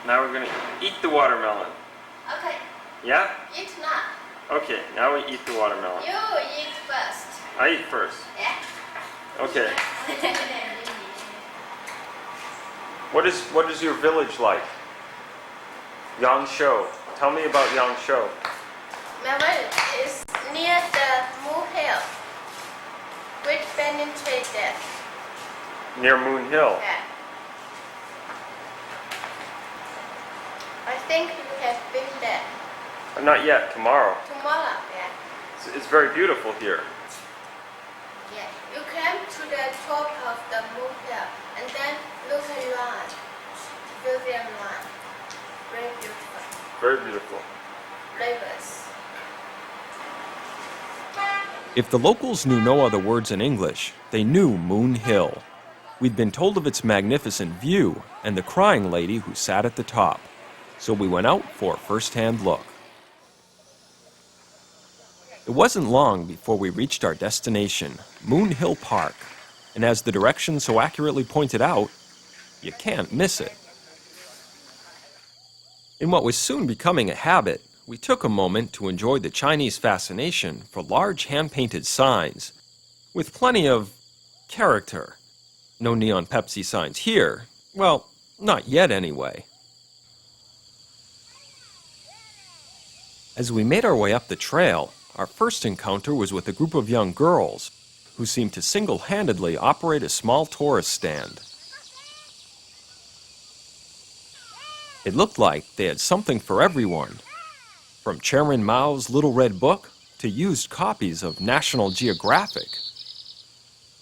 Now we're going to eat the watermelon. Okay. Yeah? Eat now. Okay, now we eat the watermelon. You eat first. I eat first. Yeah. Okay. What is your village like? Yangshuo. Tell me about Yangshuo. My village is near the Moon Hill. Which penetrate there? Near Moon Hill. Yeah. I think you have been there. Not yet, tomorrow. Tomorrow, yeah. It's very beautiful here. Yeah. You came to the top of the Moon Hill and then look around. View the line. Very beautiful. Very beautiful. Rivers. If the locals knew no other words in English, they knew Moon Hill. We'd been told of its magnificent view and the crying lady who sat at the top, so we went out for a first-hand look. It wasn't long before we reached our destination, Moon Hill Park, and as the directions so accurately pointed out, you can't miss it. In what was soon becoming a habit, we took a moment to enjoy the Chinese fascination for large hand-painted signs, with plenty of character. No neon Pepsi signs here. Well, not yet anyway. As we made our way up the trail, our first encounter was with a group of young girls who seemed to single-handedly operate a small tourist stand. It looked like they had something for everyone, from Chairman Mao's Little Red Book to used copies of National Geographic.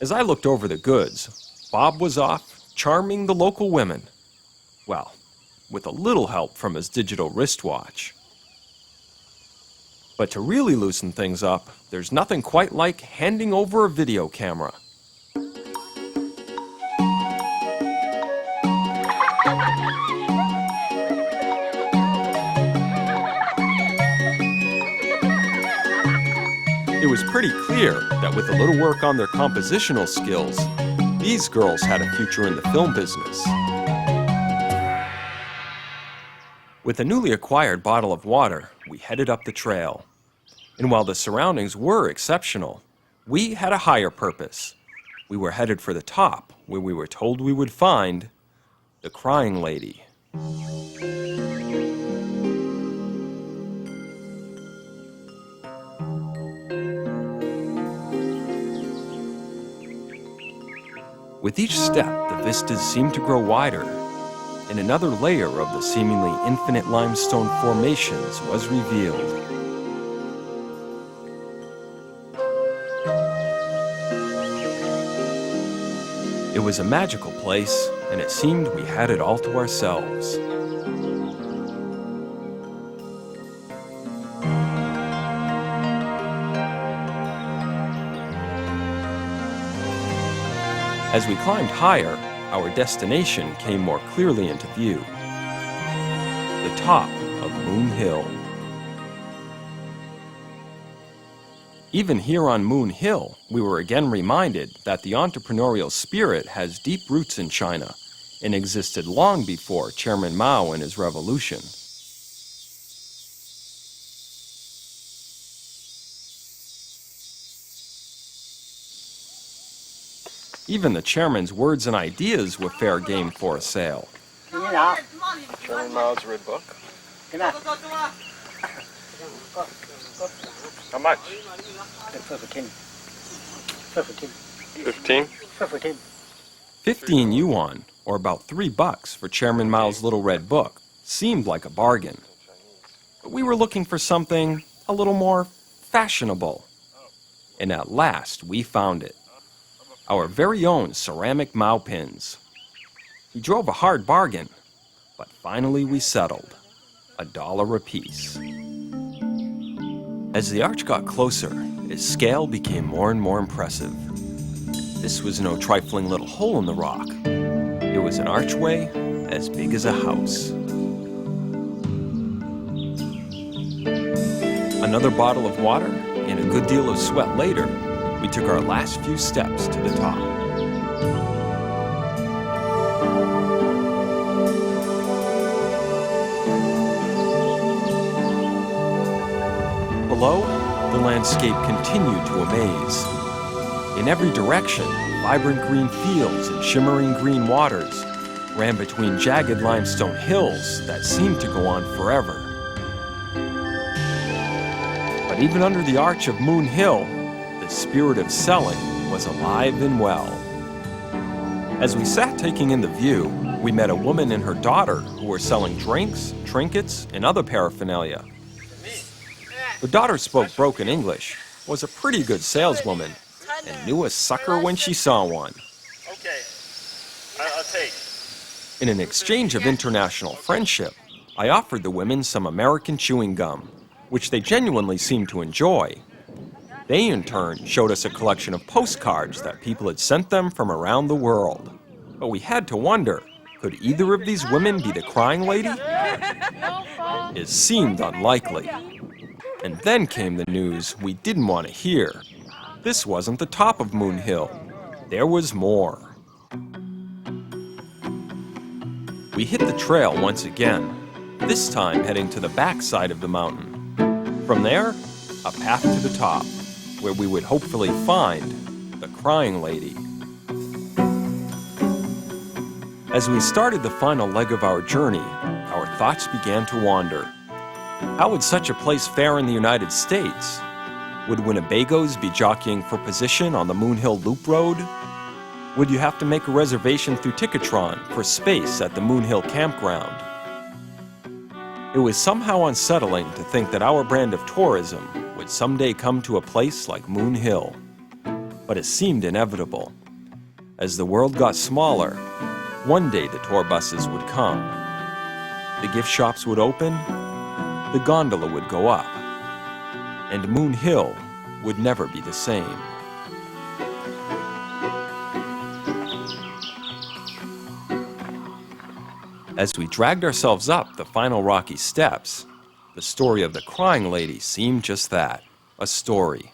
As I looked over the goods, Bob was off charming the local women. Well, with a little help from his digital wristwatch. But to really loosen things up, there's nothing quite like handing over a video camera. It was pretty clear that with a little work on their compositional skills, these girls had a future in the film business. With a newly acquired bottle of water, we headed up the trail. And while the surroundings were exceptional, we had a higher purpose. We were headed for the top, where we were told we would find the crying lady. With each step, the vistas seemed to grow wider, and another layer of the seemingly infinite limestone formations was revealed. It was a magical place, and it seemed we had it all to ourselves. As we climbed higher, our destination came more clearly into view. The top of Moon Hill. Even here on Moon Hill, we were again reminded that the entrepreneurial spirit has deep roots in China and existed long before Chairman Mao and his revolution. Even the chairman's words and ideas were fair game for a sale. Chairman Mao's Red Book. How much? 15? 15 yuan, or about $3 for Chairman Mao's Little Red Book, seemed like a bargain. But we were looking for something a little more fashionable. And at last, we found it. Our very own ceramic Mao pins. We drove a hard bargain, but finally we settled. $1 apiece. As the arch got closer, its scale became more and more impressive. This was no trifling little hole in the rock. It was an archway as big as a house. Another bottle of water and a good deal of sweat later, we took our last few steps to the top. below, the landscape continued to amaze. In every direction, vibrant green fields and shimmering green waters ran between jagged limestone hills that seemed to go on forever. But even under the arch of Moon Hill, the spirit of selling was alive and well. As we sat taking in the view, we met a woman and her daughter who were selling drinks, trinkets, and other paraphernalia. The daughter spoke broken English, was a pretty good saleswoman, and knew a sucker when she saw one. Okay, I'll take. In an exchange of international friendship, I offered the women some American chewing gum, which they genuinely seemed to enjoy. They, in turn, showed us a collection of postcards that people had sent them from around the world. But we had to wonder, could either of these women be the crying lady? It seemed unlikely. And then came the news we didn't want to hear. This wasn't the top of Moon Hill. There was more. We hit the trail once again, this time heading to the back side of the mountain. From there, a path to the top, where we would hopefully find the crying lady. As we started the final leg of our journey, our thoughts began to wander. How would such a place fare in the United States? Would Winnebagos be jockeying for position on the Moon Hill Loop Road? Would you have to make a reservation through Ticketron for space at the Moon Hill campground? It was somehow unsettling to think that our brand of tourism would someday come to a place like Moon Hill. But it seemed inevitable. As the world got smaller, one day the tour buses would come. The gift shops would open, the gondola would go up, and Moon Hill would never be the same. As we dragged ourselves up the final rocky steps, the story of the crying lady seemed just that, a story.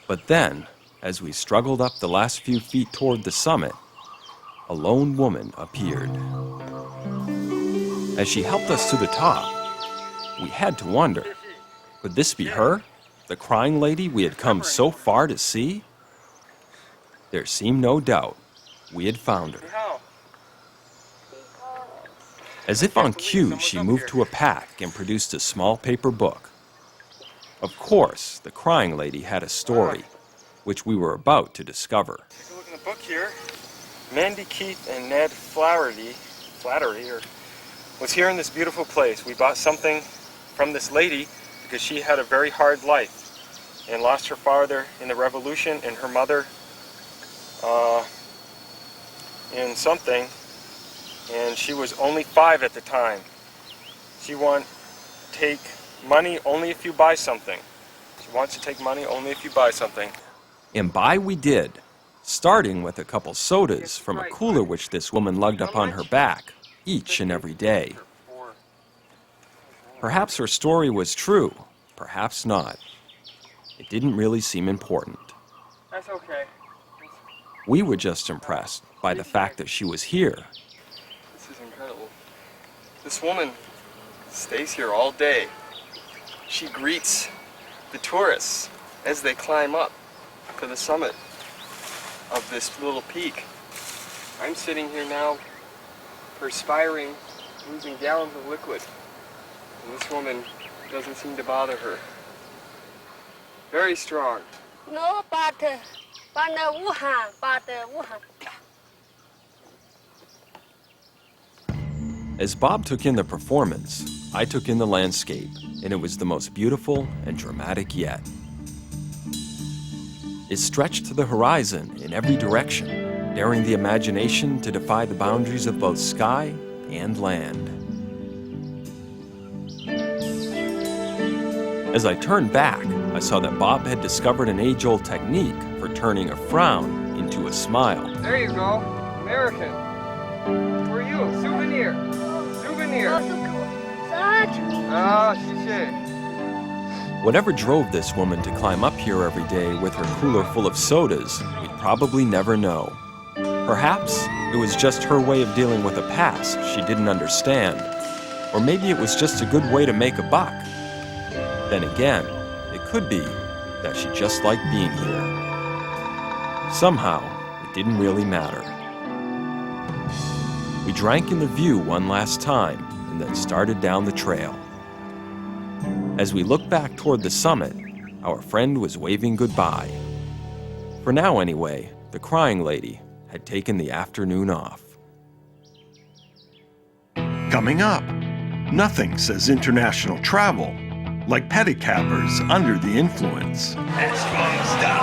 But then, as we struggled up the last few feet toward the summit, a lone woman appeared. As she helped us to the top, we had to wonder, could this be her, the crying lady we had come so far to see? There seemed no doubt we had found her. As if on cue, she moved to a pack and produced a small paper book. Of course, the crying lady had a story, which we were about to discover. Take a look in the book here. Mandy Keith and Ned Flattery was here in this beautiful place. We bought something from this lady because she had a very hard life and lost her father in the revolution and her mother in something, and she was only 5 at the time. She wants to take money only if you buy something. She wants to take money only if you buy something. And buy we did, starting with a couple sodas from a cooler which this woman lugged up on her back each and every day. Perhaps her story was true, perhaps not. It didn't really seem important. That's okay. We were just impressed by the fact that she was here. This is incredible. This woman stays here all day. She greets the tourists as they climb up to the summit of this little peak. I'm sitting here now, perspiring, losing gallons of liquid. And this woman doesn't seem to bother her. Very strong. No, but Wuhan. As Bob took in the performance, I took in the landscape, and it was the most beautiful and dramatic yet. It stretched to the horizon in every direction, daring the imagination to defy the boundaries of both sky and land. As I turned back, I saw that Bob had discovered an age-old technique for turning a frown into a smile. There you go. American. For you. Souvenir. Souvenir. Ah, shishi. Whatever drove this woman to climb up here every day with her cooler full of sodas, we'd probably never know. Perhaps it was just her way of dealing with a past she didn't understand. Or maybe it was just a good way to make a buck. Then again, it could be that she just liked being here. Somehow, it didn't really matter. We drank in the view one last time and then started down the trail. As we looked back toward the summit, our friend was waving goodbye. For now anyway, the crying lady had taken the afternoon off. Coming up, nothing says international travel like pedicappers under the influence. That's strong stuff.